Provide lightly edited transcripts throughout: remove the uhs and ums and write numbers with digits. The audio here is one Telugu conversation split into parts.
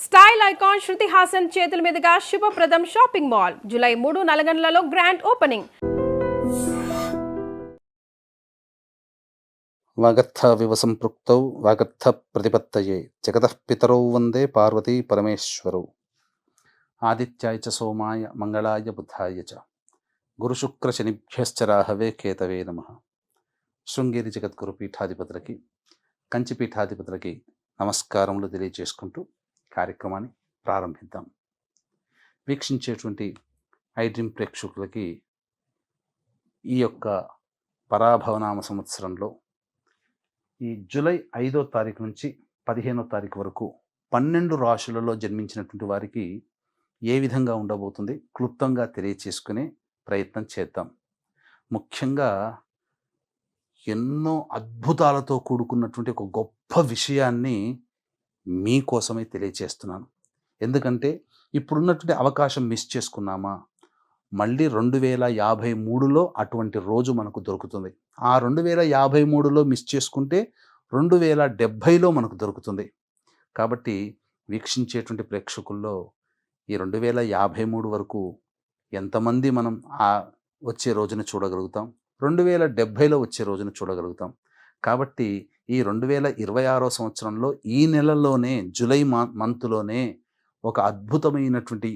స్టైల్ ఐకాన్ శృతి హాసన్ చేతుల మీదుగా శుభప్రదం షాపింగ్ మాల్ జూలై 3 నల్గొండలలో గ్రాండ్ ఓపెనింగ్. వాగర్థవివ సంపృక్తౌ వాగర్థ ప్రతిపత్తయే జగతః పితరౌ వందే పార్వతీ పరమేశ్వరౌ. ఆదిత్యాయ చ సోమాయ మంగళాయ బుధాయ చ గురుశుక్ర శనిభ్యశ్చ రాహవే కేతవే నమః. శృంగేరి జగద్గురు పీఠాధిపతులకి, కంచి పీఠాధిపతులకి నమస్కారములు తెలియజేసుకుంటూ కార్యక్రమాన్ని ప్రారంభిద్దాం. వీక్షించేటువంటి ఐ డ్రీమ్ ప్రేక్షకులకి ఈ యొక్క పరాభవనామ సంవత్సరంలో ఈ జూలై 5వ తారీఖు నుంచి 15వ తారీఖు వరకు 12 రాశులలో జన్మించినటువంటి వారికి ఏ విధంగా ఉండబోతుంది క్లుప్తంగా తెలియచేసుకునే ప్రయత్నం చేద్దాం. ముఖ్యంగా ఎన్నో అద్భుతాలతో కూడుకున్నటువంటి ఒక గొప్ప విషయాన్ని మీకోసమే తెలియచేస్తున్నాను. ఎందుకంటే ఇప్పుడున్నటువంటి అవకాశం మిస్ చేసుకున్నామా, మళ్ళీ 2053లో అటువంటి రోజు మనకు దొరుకుతుంది. ఆ 2053లో మిస్ చేసుకుంటే 2070లో మనకు దొరుకుతుంది. కాబట్టి వీక్షించేటువంటి ప్రేక్షకుల్లో ఈ 2053 వరకు ఎంతమంది మనం వచ్చే రోజును చూడగలుగుతాం, 2070లో వచ్చే రోజును చూడగలుగుతాం. కాబట్టి ఈ 2026 సంవత్సరంలో ఈ నెలలోనే జూలై మంత్లోనే ఒక అద్భుతమైనటువంటి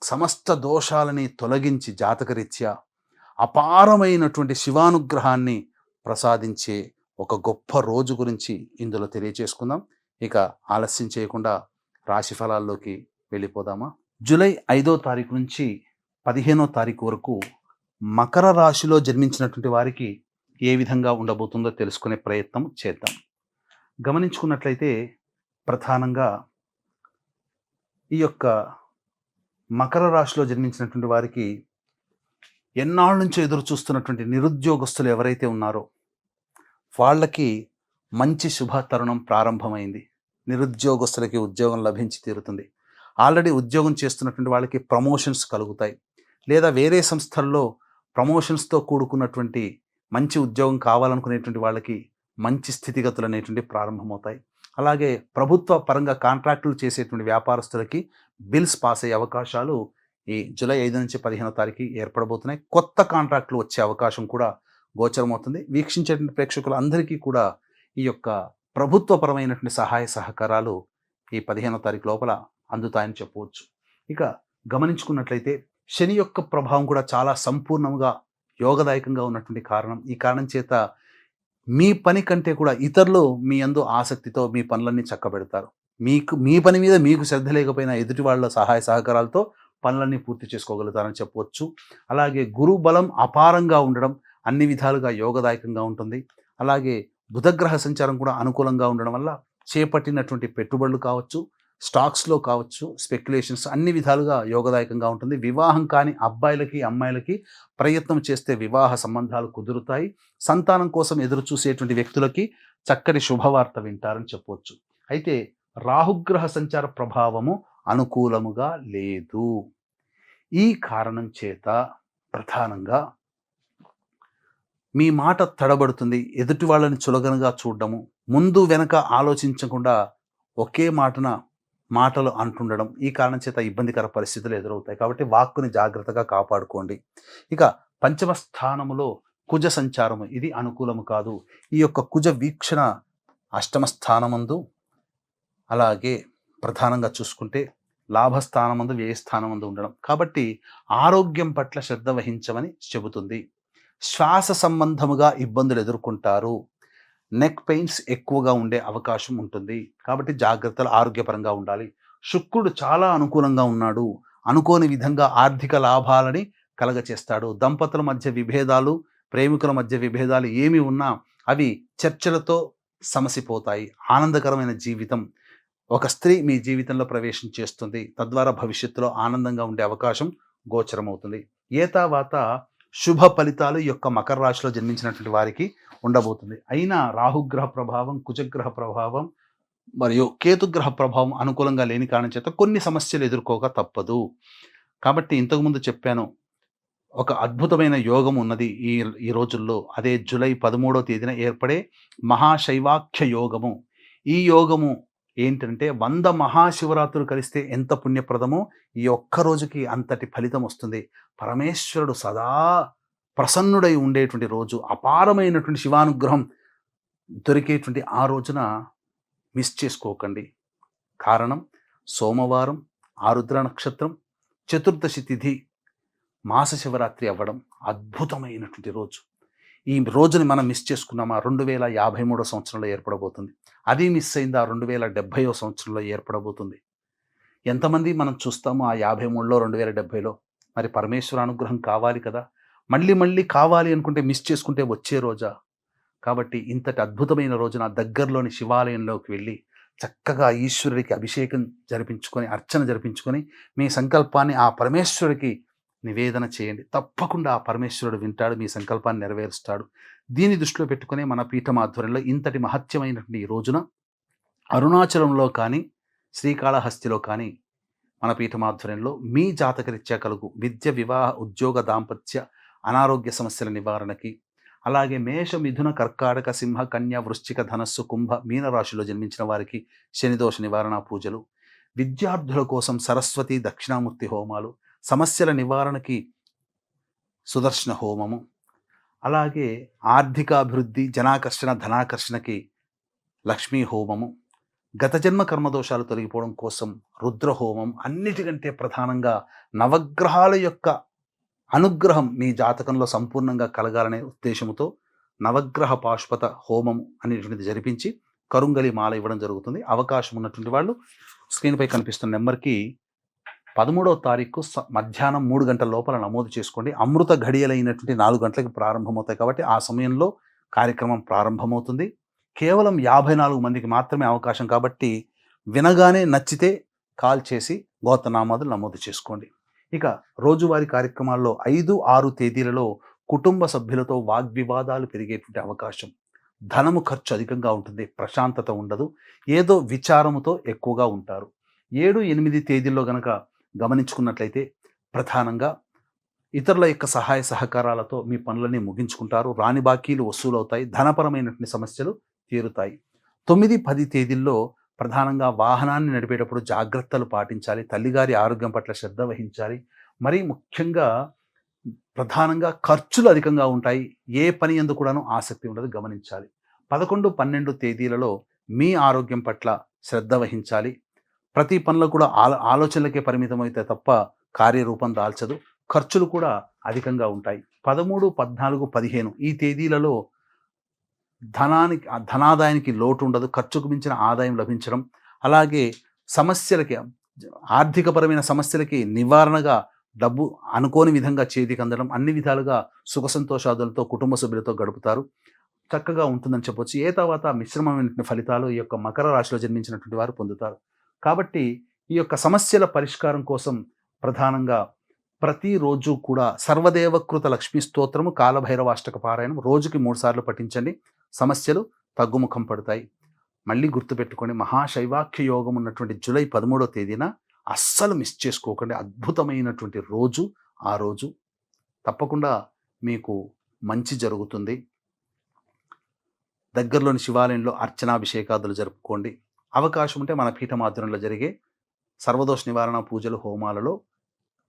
సమస్త దోషాలని తొలగించి జాతకరీత్యా అపారమైనటువంటి శివానుగ్రహాన్ని ప్రసాదించే ఒక గొప్ప రోజు గురించి ఇందులో తెలియచేసుకుందాం. ఇక ఆలస్యం చేయకుండా రాశి ఫలాల్లోకి వెళ్ళిపోదామా. జూలై 5వ తారీఖు నుంచి 15వ తారీఖు వరకు మకర రాశిలో జన్మించినటువంటి వారికి ఏ విధంగా ఉండబోతుందో తెలుసుకునే ప్రయత్నం చేద్దాం. గమనించుకున్నట్లయితే ప్రధానంగా ఈ యొక్క మకర రాశిలో జన్మించినటువంటి వారికి ఎన్నాళ్ళ నుంచో ఎదురు చూస్తున్నటువంటి నిరుద్యోగస్తులు ఎవరైతే ఉన్నారో వాళ్ళకి మంచి శుభ తరుణం ప్రారంభమైంది. నిరుద్యోగస్తులకి ఉద్యోగం లభించి తీరుతుంది. ఆల్రెడీ ఉద్యోగం చేస్తున్నటువంటి వాళ్ళకి ప్రమోషన్స్ కలుగుతాయి, లేదా వేరే సంస్థల్లో ప్రమోషన్స్తో కూడుకున్నటువంటి మంచి ఉద్యోగం కావాలనుకునేటువంటి వాళ్ళకి మంచి స్థితిగతులు అనేటువంటి ప్రారంభమవుతాయి. అలాగే ప్రభుత్వ పరంగా కాంట్రాక్టులు చేసేటువంటి వ్యాపారస్తులకి బిల్స్ పాస్ అయ్యే అవకాశాలు ఈ జూలై 5 నుంచి 15వ తారీఖు ఏర్పడబోతున్నాయి. కొత్త కాంట్రాక్టులు వచ్చే అవకాశం కూడా గోచరమవుతుంది. వీక్షించేటువంటి ప్రేక్షకులందరికీ కూడా ఈ యొక్క ప్రభుత్వపరమైనటువంటి సహాయ సహకారాలు ఈ 15వ తారీఖు లోపల అందుతాయని చెప్పవచ్చు. ఇక గమనించుకున్నట్లయితే శని యొక్క ప్రభావం కూడా చాలా సంపూర్ణంగా యోగదాయకంగా ఉన్నటువంటి కారణం. ఈ కారణం చేత మీ పని కంటే కూడా ఇతరులు మీ యందు ఆసక్తితో మీ పనులన్నీ చక్కబెడతారు. మీ పని మీద మీకు శ్రద్ధ లేకపోయినా ఎదుటి వాళ్ళ సహాయ సహకారాలతో పనులన్నీ పూర్తి చేసుకోగలుగుతారని చెప్పవచ్చు. అలాగే గురు బలం అపారంగా ఉండడం అన్ని విధాలుగా యోగదాయకంగా ఉంటుంది. అలాగే బుధగ్రహ సంచారం కూడా అనుకూలంగా ఉండడం వల్ల చేపట్టినటువంటి పెట్టుబడులు కావచ్చు, స్టాక్స్లో కావచ్చు, స్పెక్యులేషన్స్ అన్ని విధాలుగా యోగదాయకంగా ఉంటుంది. వివాహం కాని అబ్బాయిలకి అమ్మాయిలకి ప్రయత్నం చేస్తే వివాహ సంబంధాలు కుదురుతాయి. సంతానం కోసం ఎదురు చూసేటువంటి వ్యక్తులకి చక్కటి శుభవార్త వింటారని చెప్పవచ్చు. అయితే రాహుగ్రహ సంచార ప్రభావము అనుకూలముగా లేదు. ఈ కారణం చేత ప్రధానంగా మీ మాట తడబడుతుంది. ఎదుటి వాళ్ళని చులకనగా చూడడము, ముందు వెనక ఆలోచించకుండా ఒకే మాటలు అంటుండడం, ఈ కారణం చేత ఇబ్బందికర పరిస్థితులు ఎదురవుతాయి. కాబట్టి వాక్కుని జాగ్రత్తగా కాపాడుకోండి. ఇక పంచమ స్థానములో కుజ సంచారము, ఇది అనుకూలము కాదు. ఈ యొక్క కుజ వీక్షణ అష్టమ స్థానమందు, అలాగే ప్రధానంగా చూసుకుంటే లాభస్థానమందు, వ్యయ స్థానమందు ఉండడం. కాబట్టి ఆరోగ్యం పట్ల శ్రద్ధ వహించమని చెబుతుంది. శ్వాస సంబంధముగా ఇబ్బందులు ఎదుర్కొంటారు. నెక్ పెయిన్స్ ఎక్కువగా ఉండే అవకాశం ఉంటుంది. కాబట్టి జాగ్రత్తలు ఆరోగ్యపరంగా ఉండాలి. శుక్రుడు చాలా అనుకూలంగా ఉన్నాడు. అనుకోని విధంగా ఆర్థిక లాభాలని కలగచేస్తాడు. దంపతుల మధ్య విభేదాలు, ప్రేమికుల మధ్య విభేదాలు ఏమి ఉన్నా అవి చర్చలతో సమసిపోతాయి. ఆనందకరమైన జీవితం, ఒక స్త్రీ మీ జీవితంలో ప్రవేశం చేస్తుంది. తద్వారా భవిష్యత్తులో ఆనందంగా ఉండే అవకాశం గోచరమవుతుంది. ఏతావాత శుభ ఫలితాలు ఈ యొక్క మకర రాశిలో జన్మించినటువంటి వారికి ఉండబోతుంది. అయినా రాహుగ్రహ ప్రభావం, కుజగ్రహ ప్రభావం మరియు కేతుగ్రహ ప్రభావం అనుకూలంగా లేని కారణం చేత కొన్ని సమస్యలు ఎదుర్కోక తప్పదు. కాబట్టి ఇంతకుముందు చెప్పాను, ఒక అద్భుతమైన యోగం ఉన్నది ఈ రోజుల్లో. అదే జూలై 13వ తేదీన ఏర్పడే మహాశైవాఖ్య యోగము. ఈ యోగము ఏంటంటే 100 మహాశివరాత్రులు కలిస్తే ఎంత పుణ్యప్రదమో ఈ ఒక్క రోజుకి అంతటి ఫలితం వస్తుంది. పరమేశ్వరుడు సదా ప్రసన్నుడై ఉండేటువంటి రోజు, అపారమైనటువంటి శివానుగ్రహం దొరికేటువంటి ఆ రోజున మిస్ చేసుకోకండి. కారణం సోమవారం, ఆరుద్ర నక్షత్రం, చతుర్దశి తిథి, మాస శివరాత్రి అవ్వడం అద్భుతమైనటువంటి రోజు. ఈ రోజుని మనం మిస్ చేసుకున్నామా 2053 సంవత్సరంలో ఏర్పడబోతుంది. అది మిస్ అయిందా 2070 సంవత్సరంలో ఏర్పడబోతుంది. ఎంతమంది మనం చూస్తామో ఆ 53లో 2070లో. మరి పరమేశ్వర అనుగ్రహం కావాలి కదా, మళ్ళీ మళ్ళీ కావాలి అనుకుంటే మిస్ చేసుకుంటే వచ్చే రోజా? కాబట్టి ఇంతటి అద్భుతమైన రోజున దగ్గరలోని శివాలయంలోకి వెళ్ళి చక్కగా ఈశ్వరుడికి అభిషేకం జరిపించుకొని, అర్చన జరిపించుకొని మీ సంకల్పాన్ని ఆ పరమేశ్వరుడికి నివేదన చేయండి. తప్పకుండా ఆ పరమేశ్వరుడు వింటాడు, మీ సంకల్పాన్ని నెరవేరుస్తాడు. దీన్ని దృష్టిలో పెట్టుకునే మన పీఠం ఆధ్వర్యంలో ఇంతటి మహత్యమైనటువంటి ఈ రోజున అరుణాచలంలో కానీ, శ్రీకాళహస్తిలో కానీ మన పీఠం ఆధ్వర్యంలో మీ జాతకరీత్యా కలుగు విద్య, వివాహ, ఉద్యోగ, దాంపత్య, అనారోగ్య సమస్యల నివారణకి, అలాగే మేష, మిథున, కర్కాటక, సింహ, కన్య, వృశ్చిక, ధనస్సు, కుంభ, మీన రాశిలో జన్మించిన వారికి శనిదోష నివారణ పూజలు, విద్యార్థుల కోసం సరస్వతి దక్షిణామూర్తి హోమాలు, సమస్యల నివారణకి సుదర్శన హోమము, అలాగే ఆర్థికాభివృద్ధి, జనాకర్షణ, ధనాకర్షణకి లక్ష్మీ హోమము, గత జన్మ కర్మదోషాలు తొలగిపోవడం కోసం రుద్ర హోమం, అన్నిటికంటే ప్రధానంగా నవగ్రహాల యొక్క అనుగ్రహం మీ జాతకంలో సంపూర్ణంగా కలగాలనే ఉద్దేశంతో నవగ్రహ పాశుపత హోమం అనేటువంటిది జరిపించి కరుంగలి మాల ఇవ్వడం జరుగుతుంది. అవకాశం ఉన్నటువంటి వాళ్ళు స్క్రీన్పై కనిపిస్తున్న నెంబర్కి 13వ తారీఖు మధ్యాహ్నం 3 గంటల లోపల నమోదు చేసుకోండి. అమృత ఘడియలైనటువంటి 4 గంటలకు ప్రారంభమవుతాయి కాబట్టి ఆ సమయంలో కార్యక్రమం ప్రారంభమవుతుంది. కేవలం 54 మందికి మాత్రమే అవకాశం కాబట్టి వినగానే నచ్చితే కాల్ చేసి గోత్రనామాదులు నమోదు చేసుకోండి. ఇక రోజువారీ కార్యక్రమాల్లో 5, 6 తేదీలలో కుటుంబ సభ్యులతో వాగ్వివాదాలు పెరిగేటువంటి అవకాశం, ధనము ఖర్చు అధికంగా ఉంటుంది, ప్రశాంతత ఉండదు, ఏదో విచారముతో ఎక్కువగా ఉంటారు. 7, 8 తేదీల్లో గనక గమనించుకున్నట్లయితే ప్రధానంగా ఇతరుల యొక్క సహాయ సహకారాలతో మీ పనులన్నీ ముగించుకుంటారు, రాని బాకీలు వసూలవుతాయి, ధనపరమైనటువంటి సమస్యలు తీరుతాయి. 9, 10 తేదీల్లో ప్రధానంగా వాహనాన్ని నడిపేటప్పుడు జాగ్రత్తలు పాటించాలి, తల్లిగారి ఆరోగ్యం పట్ల శ్రద్ధ వహించాలి. మరీ ముఖ్యంగా ప్రధానంగా ఖర్చులు అధికంగా ఉంటాయి, ఏ పని యందు కూడాను ఆసక్తి ఉండదు, గమనించాలి. 11, 12 తేదీలలో మీ ఆరోగ్యం పట్ల శ్రద్ధ వహించాలి. ప్రతి పనులు కూడా ఆలోచనలకే పరిమితం అయితే తప్ప కార్యరూపం దాల్చదు, ఖర్చులు కూడా అధికంగా ఉంటాయి. 13, 14, 15 ఈ తేదీలలో ధనాదాయానికి లోటు ఉండదు, ఖర్చుకు మించిన ఆదాయం లభించడం, అలాగే సమస్యలకి, ఆర్థికపరమైన సమస్యలకి నివారణగా డబ్బు అనుకోని విధంగా చేతికి అందడం, అన్ని విధాలుగా సుఖ సంతోషాదులతో కుటుంబ సభ్యులతో గడుపుతారు, చక్కగా ఉంటుందని చెప్పొచ్చు. తర్వాత మిశ్రమమైన ఫలితాలు ఈ యొక్క మకర రాశిలో జన్మించినటువంటి వారు పొందుతారు. కాబట్టి ఈ యొక్క సమస్యల పరిష్కారం కోసం ప్రధానంగా ప్రతిరోజు కూడా సర్వదేవకృత లక్ష్మీ స్తోత్రము, కాలభైరవాష్టక పారాయణం రోజుకి 3 సార్లు పఠించండి, సమస్యలు తగ్గుముఖం పడతాయి. మళ్ళీ గుర్తుపెట్టుకోండి, మహాశైవాఖ్య యోగం ఉన్నటువంటి జూలై 13వ తేదీన అస్సలు మిస్ చేసుకోకండి. అద్భుతమైనటువంటి రోజు ఆ రోజు, తప్పకుండా మీకు మంచి జరుగుతుంది. దగ్గరలోని శివాలయంలో అర్చనాభిషేకాదులు జరుపుకోండి. అవకాశం ఉంటే మన పీఠం ఆధ్వర్యంలో జరిగే సర్వదోష నివారణ పూజలు, హోమాలలో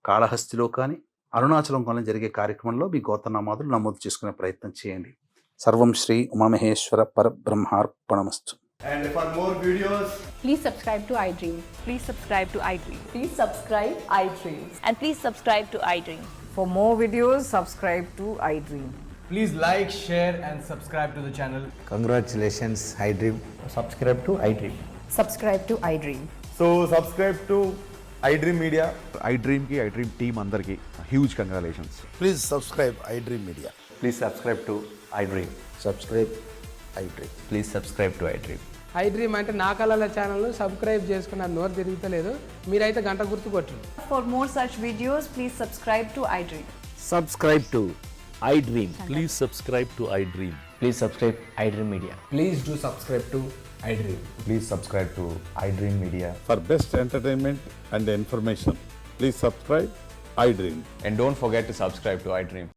కాళహస్తిలో కానీ అరుణాచలం కానీ జరిగే కార్యక్రమంలో మీ గోత్రనామాదులు నమోదు చేసుకునే ప్రయత్నం చేయండి. సర్వం శ్రీ ఉమామహేశ్వర పరబ్రహ్మార్పణమస్తు. And for more videos, Please subscribe to iDream. Please subscribe to iDream. Please subscribe iDream. And please subscribe to iDream. For more videos, subscribe to iDream. please like, share and subscribe to the channel. Congratulations, iDream. Subscribe to iDream. Subscribe to iDream. So subscribe to iDream Media. iDream ki iDream team అందరికి huge congratulations. Please subscribe iDream Media. Please subscribe to iDream. Subscribe iDream. Please subscribe to iDream. iDream అంటే నా కళల ఛానల్ను సబ్స్క్రైబ్ చేసుకున్న నోరు తిరుగుతలేదు, మీరైతే గంట గుర్తు కొట్టండి. For more such videos, please subscribe to iDream. Subscribe to iDream. Please subscribe to iDream. Please subscribe iDream Media. Please do subscribe to iDream. Please subscribe to iDream Media. For best entertainment and information, please subscribe iDream. And don't forget to subscribe to iDream.